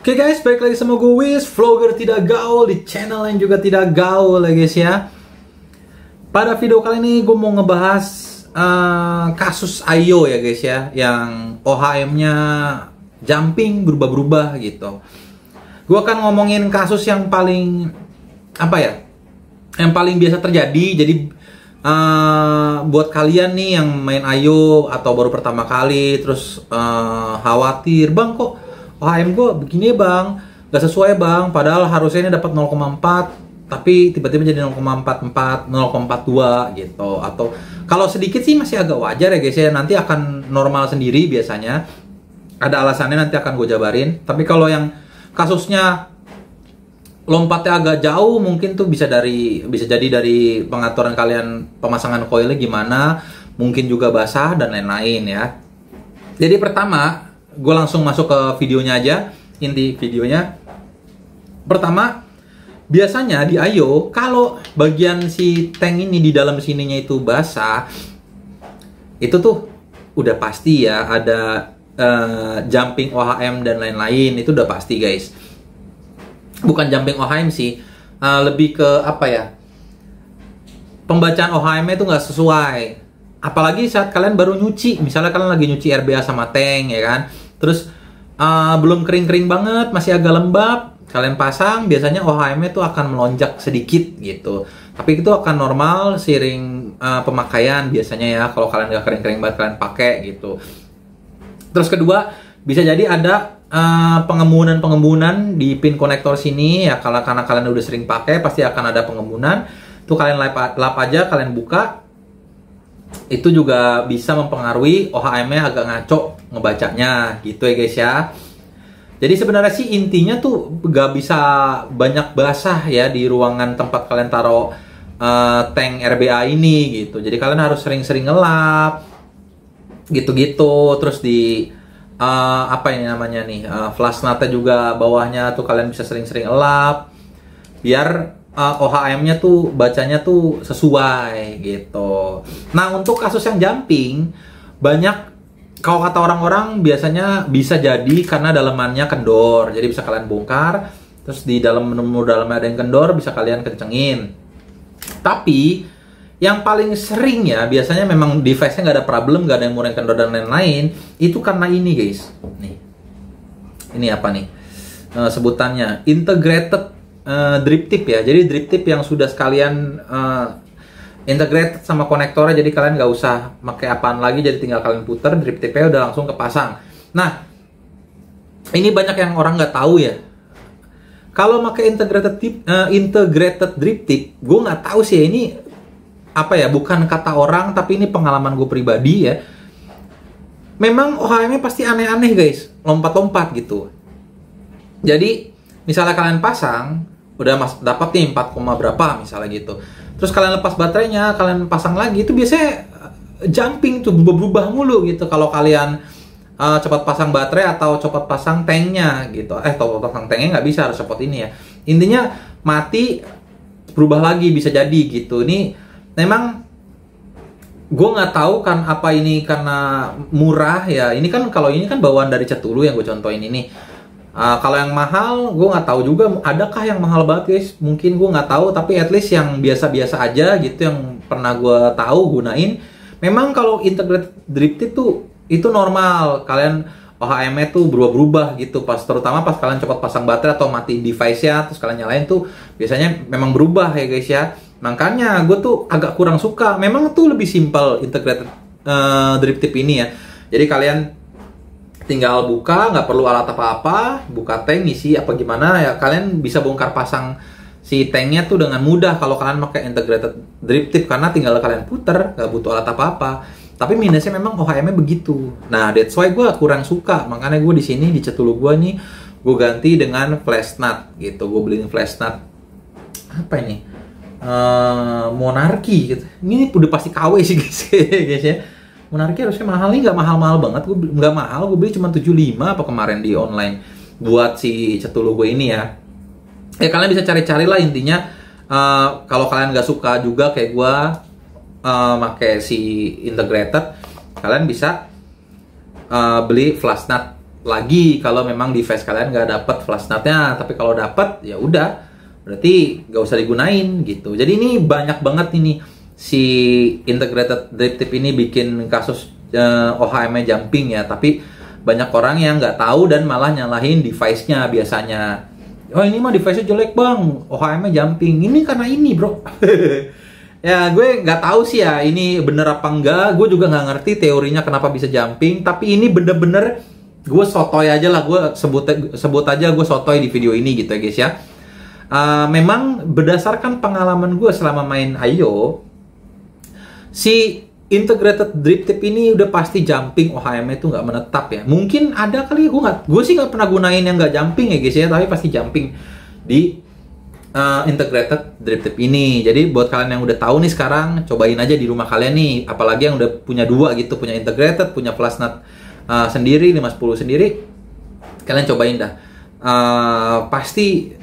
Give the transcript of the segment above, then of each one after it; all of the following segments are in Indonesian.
Oke guys, balik lagi sama gue Wiz, vlogger tidak gaul di channel yang juga tidak gaul ya guys ya. Pada video kali ini gue mau ngebahas kasus Ayo ya guys ya, yang OHM-nya jumping berubah-berubah gitu. Gue akan ngomongin kasus yang paling yang paling biasa terjadi. Jadi buat kalian nih yang main Ayo atau baru pertama kali terus khawatir, bang kok OHM gue begini bang, gak sesuai bang, padahal harusnya ini dapat 0,4 tapi tiba-tiba jadi 0,44, 0,42 gitu. Atau kalau sedikit sih masih agak wajar ya guys ya, nanti akan normal sendiri biasanya. Ada alasannya, nanti akan gue jabarin. Tapi kalau yang kasusnya lompatnya agak jauh, mungkin tuh bisa jadi dari pengaturan kalian, pemasangan koilnya gimana, mungkin juga basah dan lain-lain ya. Jadi pertama, gue langsung masuk ke videonya aja, inti videonya. Pertama, biasanya di Ayo kalau bagian si tank ini di dalam sininya itu basah, itu tuh udah pasti ya ada jumping OHM dan lain-lain, itu udah pasti guys. Bukan jumping OHM sih, lebih ke pembacaan OHM-nya itu nggak sesuai. Apalagi saat kalian baru nyuci, misalnya kalian lagi nyuci RBA sama tank ya kan, terus belum kering-kering banget, masih agak lembab, kalian pasang, biasanya OHM-nya itu akan melonjak sedikit gitu. Tapi itu akan normal seiring pemakaian biasanya ya, kalau kalian nggak kering-kering banget kalian pakai gitu. Terus kedua, bisa jadi ada pengembunan di pin konektor sini ya, karena kalian udah sering pakai pasti akan ada pengembunan. Tuh kalian lap aja, kalian buka. Itu juga bisa mempengaruhi OHM-nya agak ngaco ngebacanya gitu ya guys ya. Jadi sebenarnya sih intinya tuh gak bisa banyak basah ya di ruangan tempat kalian taruh tank RBA ini gitu. Jadi kalian harus sering-sering ngelap gitu-gitu. Terus di flash nut-nya juga bawahnya tuh kalian bisa sering-sering elap biar OHM-nya tuh bacanya tuh sesuai gitu. Nah, untuk kasus yang jumping, banyak, kalau kata orang-orang biasanya bisa jadi karena dalemannya kendor. Jadi bisa kalian bongkar, terus di dalamnya ada yang kendor, bisa kalian kencengin. Tapi yang paling sering ya, biasanya memang device-nya nggak ada problem, nggak ada yang murah kendor dan lain-lain, itu karena ini guys. Nih, ini apa nih sebutannya? Integrated drip tip ya. Jadi drip tip yang sudah sekalian integrated sama konektornya, jadi kalian nggak usah pakai apaan lagi, jadi tinggal kalian puter, drip tipnya udah langsung kepasang. Nah, ini banyak yang orang nggak tahu ya. Kalau pakai integrated drip tip, gue nggak tahu sih ini bukan kata orang, tapi ini pengalaman gue pribadi ya. Memang OHM-nya pasti aneh-aneh guys, lompat-lompat gitu. Jadi misalnya kalian pasang, udah dapat nih 4, berapa misalnya gitu. Terus kalian lepas baterainya, kalian pasang lagi, itu biasanya jumping tuh, berubah-ubah mulu gitu. Kalau kalian cepat pasang baterai atau cepat pasang tanknya gitu. Cepat pasang tanknya nggak bisa, harus cepat ini ya. Intinya mati, berubah lagi, bisa jadi gitu. Ini memang gue nggak tahu kan apa ini karena murah ya. Ini kan, kalau ini kan bawaan dari Cetulu yang gue contohin ini. Kalau yang mahal, gue nggak tahu juga. Adakah yang mahal banget guys? Mungkin gue nggak tahu. Tapi at least yang biasa-biasa aja gitu, yang pernah gue tahu gunain. Memang kalau integrated drip tip tuh itu normal. Kalian OHM-nya tuh berubah-berubah gitu. Terutama pas kalian cepat pasang baterai atau matiin device-nya, terus kalian nyalain tuh biasanya memang berubah ya guys ya. Makanya gue tuh agak kurang suka. Memang tuh lebih simpel integrated drip tip ini ya. Jadi kalian tinggal buka, nggak perlu alat apa-apa, buka tank, ngisi apa gimana ya, kalian bisa bongkar pasang si tanknya tuh dengan mudah kalau kalian pakai integrated drip tip, karena tinggal kalian puter, nggak butuh alat apa-apa. Tapi minusnya memang OHM-nya begitu. Nah, that's why gue kurang suka. Makanya gue di sini di Cetulu gue nih, gue ganti dengan flash nut gitu. Gue beliin flash nut apa ini? Monarki gitu. Ini udah pasti KW sih guys ya. Monarki harusnya mahal, nih nggak mahal-mahal banget, nggak mahal, gue beli cuma 75 apa kemarin di online buat si Cetulu gue ini ya. Ya kalian bisa cari-cari lah intinya. Kalau kalian nggak suka juga kayak gue pakai si integrated, kalian bisa beli flash nut lagi kalau memang device kalian nggak dapat flash nut-nya. Tapi kalau dapat ya udah, berarti nggak usah digunain gitu. Jadi ini banyak banget ini si integrated drip tip ini bikin kasus OHM-nya jumping ya. Tapi banyak orang yang nggak tahu dan malah nyalahin device-nya biasanya. Oh ini mah device-nya jelek bang, OHM-nya jumping. Ini karena ini bro. Ya gue nggak tahu sih ya ini bener apa enggak. Gue juga nggak ngerti teorinya kenapa bisa jumping. Tapi ini bener-bener gue sotoy aja lah. Gue sebut aja gue sotoy di video ini gitu ya guys ya. Memang berdasarkan pengalaman gue selama main Ayo, si integrated drip tip ini udah pasti jumping, OHM itu nggak menetap ya. Mungkin ada kali, gue sih nggak pernah gunain yang nggak jumping ya guys ya, tapi pasti jumping di integrated drip tip ini. Jadi buat kalian yang udah tahu nih sekarang, cobain aja di rumah kalian nih, apalagi yang udah punya dua gitu, punya integrated, punya flash nut sendiri, 510 sendiri, kalian cobain dah. Pasti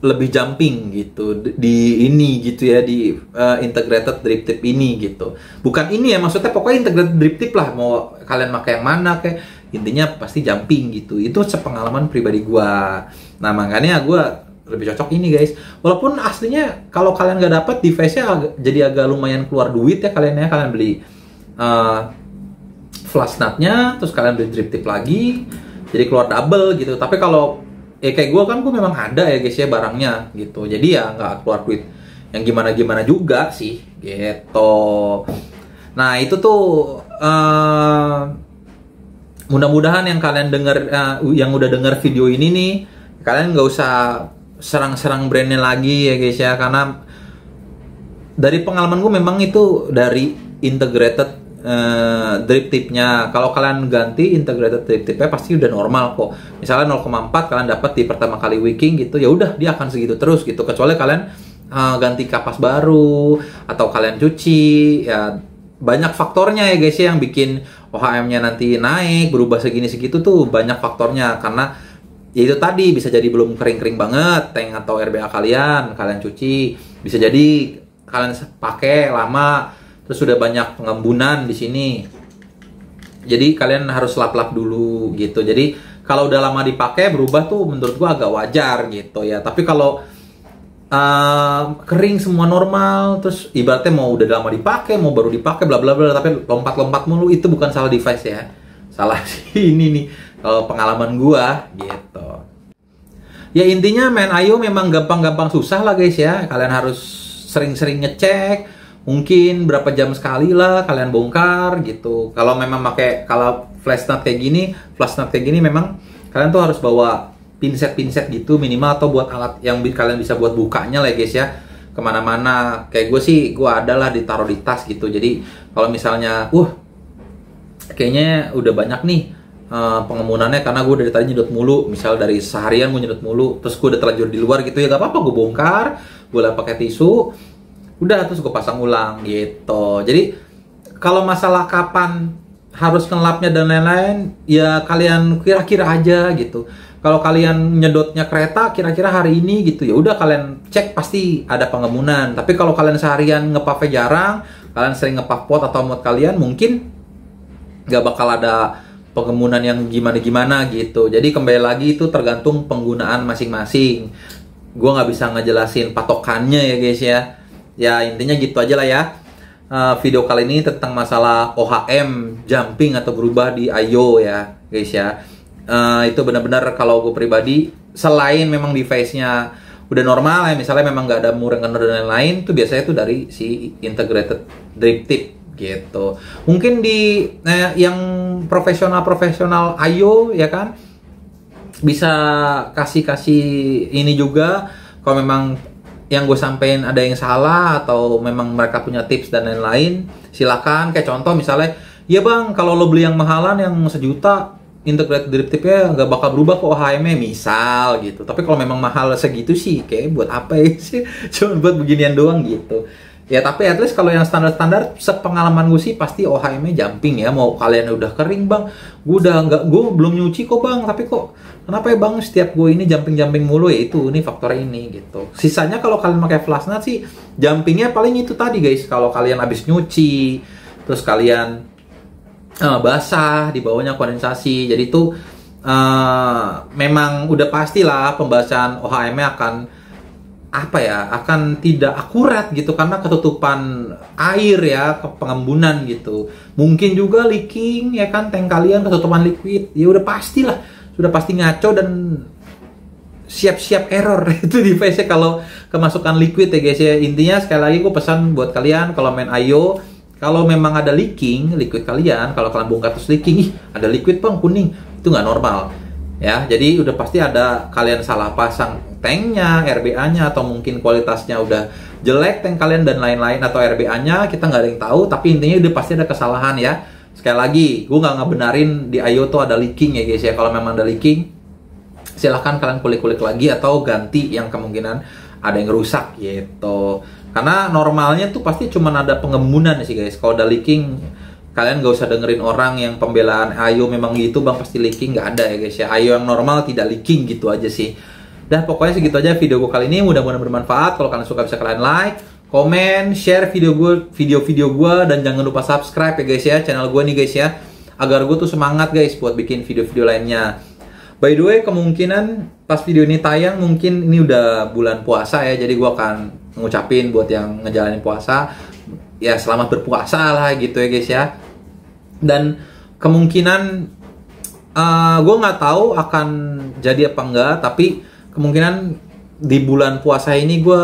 lebih jumping gitu di ini gitu ya, di integrated drip tip ini gitu. Bukan ini ya, maksudnya pokoknya integrated drip tip lah, mau kalian pakai yang mana kayak, intinya pasti jumping gitu. Itu sepengalaman pribadi gua. Nah makanya gua lebih cocok ini guys. Walaupun aslinya kalau kalian nggak dapet device-nya jadi agak lumayan keluar duit ya kalian ya. Kalian beli flash nut-nya, terus kalian beli drip tip lagi, jadi keluar double gitu. Tapi kalau kayak gue kan, gue memang ada ya guys ya barangnya gitu. Jadi ya nggak keluar duit yang gimana-gimana juga sih gitu. Nah itu tuh mudah-mudahan yang kalian denger, yang udah denger video ini nih, kalian nggak usah serang-serang brandnya lagi ya guys ya. Karena dari pengalaman gue memang itu dari integrated drip tipnya. Kalau kalian ganti integrated drip tipnya pasti udah normal kok. Misalnya 0,4 kalian dapat di pertama kali wicking gitu, ya udah dia akan segitu terus gitu. Kecuali kalian ganti kapas baru atau kalian cuci, ya banyak faktornya ya guys ya yang bikin OHM-nya nanti naik, berubah segini segitu tuh banyak faktornya. Karena ya itu tadi, bisa jadi belum kering-kering banget tank atau RBA kalian cuci, bisa jadi kalian pakai lama terus sudah banyak pengembunan di sini. Jadi kalian harus lap-lap dulu gitu. Jadi kalau udah lama dipakai berubah tuh menurut gua agak wajar gitu ya. Tapi kalau kering semua normal, terus ibaratnya mau udah lama dipakai, mau baru dipakai, bla bla bla, tapi lompat-lompat mulu, itu bukan salah device ya. Salah sih ini nih kalau pengalaman gua gitu. Ya intinya main Ayo memang gampang-gampang susah lah guys ya. Kalian harus sering-sering ngecek. Mungkin berapa jam sekali lah kalian bongkar gitu. Kalau memang kalau flash nut kayak gini memang kalian tuh harus bawa pinset gitu minimal, atau buat alat yang kalian bisa buat bukanya lah guys ya. Kemana-mana, kayak gue sih, gue adalah ditaruh di tas gitu. Jadi kalau misalnya, kayaknya udah banyak nih pengemunannya karena gue dari tadi nyedot mulu. Misal dari seharian gue nyedot mulu, terus gue udah terlanjur di luar gitu ya, gak apa-apa, gue bongkar, gue lap pakai tisu, udah terus gue pasang ulang gitu. Jadi kalau masalah kapan harus ngelapnya dan lain-lain, ya kalian kira-kira aja gitu. Kalau kalian nyedotnya kereta kira-kira hari ini gitu, ya udah kalian cek pasti ada pengemunan. Tapi kalau kalian seharian ngepuffnya jarang, kalian sering ngepuff pot atau mod kalian, mungkin nggak bakal ada pengemunan yang gimana-gimana gitu. Jadi kembali lagi itu tergantung penggunaan masing-masing. Gue nggak bisa ngejelasin patokannya ya guys ya. Ya intinya gitu aja lah ya. Video kali ini tentang masalah OHM jumping atau berubah di Ayo ya guys ya. Itu benar-benar kalau gue pribadi, selain memang device-nya udah normal ya, misalnya memang nggak ada muring dan lain-lain, itu biasanya itu dari si integrated drip tip gitu. Mungkin di yang profesional Ayo ya kan, bisa kasih ini juga. Kalau memang yang gue sampein ada yang salah atau memang mereka punya tips dan lain-lain, silakan. Kayak contoh misalnya, ya bang, kalau lo beli yang mahalan yang 1 juta, integrated drip tipnya nggak bakal berubah kok OHM-nya misal gitu. Tapi kalau memang mahal segitu sih, kayak buat apa ya sih? Cuma buat beginian doang gitu. Ya tapi at least kalau yang standar-standar, sepengalaman gue sih pasti OHM-nya jumping ya. Mau kalian udah kering bang, gue belum nyuci kok bang, tapi kok kenapa ya bang setiap gue ini jumping mulu, ya itu ini faktor ini gitu. Sisanya kalau kalian pakai flash nut sih jumpingnya paling itu tadi guys. Kalau kalian habis nyuci, terus kalian basah, di bawahnya kondensasi, jadi itu memang udah pastilah pembacaan OHM-nya akan tidak akurat gitu karena ketutupan air ya, pengembunan gitu. Mungkin juga leaking ya kan, tank kalian ketutupan liquid. Ya udah pastilah, sudah pasti ngaco dan siap-siap error itu device-nya kalau kemasukan liquid ya guys ya. Intinya sekali lagi gue pesan buat kalian kalau main IO, kalau memang ada leaking liquid kalian, kalau kalian bongkar terus leaking, ada liquid bang kuning, itu nggak normal ya. Jadi udah pasti ada kalian salah pasang tanknya, RBA-nya, atau mungkin kualitasnya udah jelek tank kalian dan lain-lain, atau RBA-nya kita nggak ada yang tahu, tapi intinya udah pasti ada kesalahan ya. Sekali lagi, gue nggak ngebenarin di IO tuh ada leaking ya guys ya. Kalau memang ada leaking, silahkan kalian kulik-kulik lagi atau ganti yang kemungkinan ada yang rusak gitu. Karena normalnya tuh pasti cuma ada pengembunan sih guys. Kalau ada leaking, kalian gak usah dengerin orang yang pembelaan IO memang gitu bang pasti leaking, nggak ada ya guys ya. IO yang normal tidak leaking gitu aja sih. Dan pokoknya segitu aja video gue kali ini, mudah-mudahan bermanfaat. Kalau kalian suka bisa kalian like, komen, share video-video gue, dan jangan lupa subscribe ya guys ya channel gue nih guys ya, agar gue tuh semangat guys buat bikin video-video lainnya. By the way, kemungkinan pas video ini tayang mungkin ini udah bulan puasa ya, jadi gue akan ngucapin buat yang ngejalanin puasa ya selamat berpuasa lah gitu ya guys ya. Dan kemungkinan gue nggak tahu akan jadi apa enggak, tapi kemungkinan di bulan puasa ini gue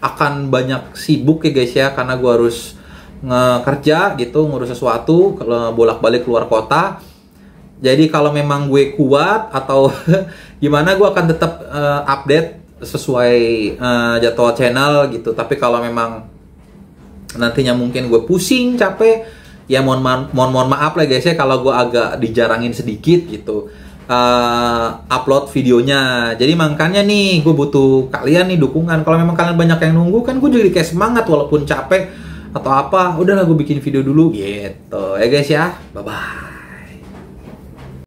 akan banyak sibuk ya guys ya, karena gue harus ngekerja gitu, ngurus sesuatu, kalau bolak-balik keluar kota. Jadi kalau memang gue kuat atau gimana, gue akan tetap update sesuai jadwal channel gitu. Tapi kalau memang nantinya mungkin gue pusing, capek, ya mohon maaf lah guys ya kalau gue agak dijarangin sedikit gitu upload videonya. Jadi makanya nih gue butuh kalian nih dukungan. Kalau memang kalian banyak yang nunggu kan gue jadi kayak semangat walaupun capek atau apa. Udahlah gue bikin video dulu gitu ya guys ya. Bye bye.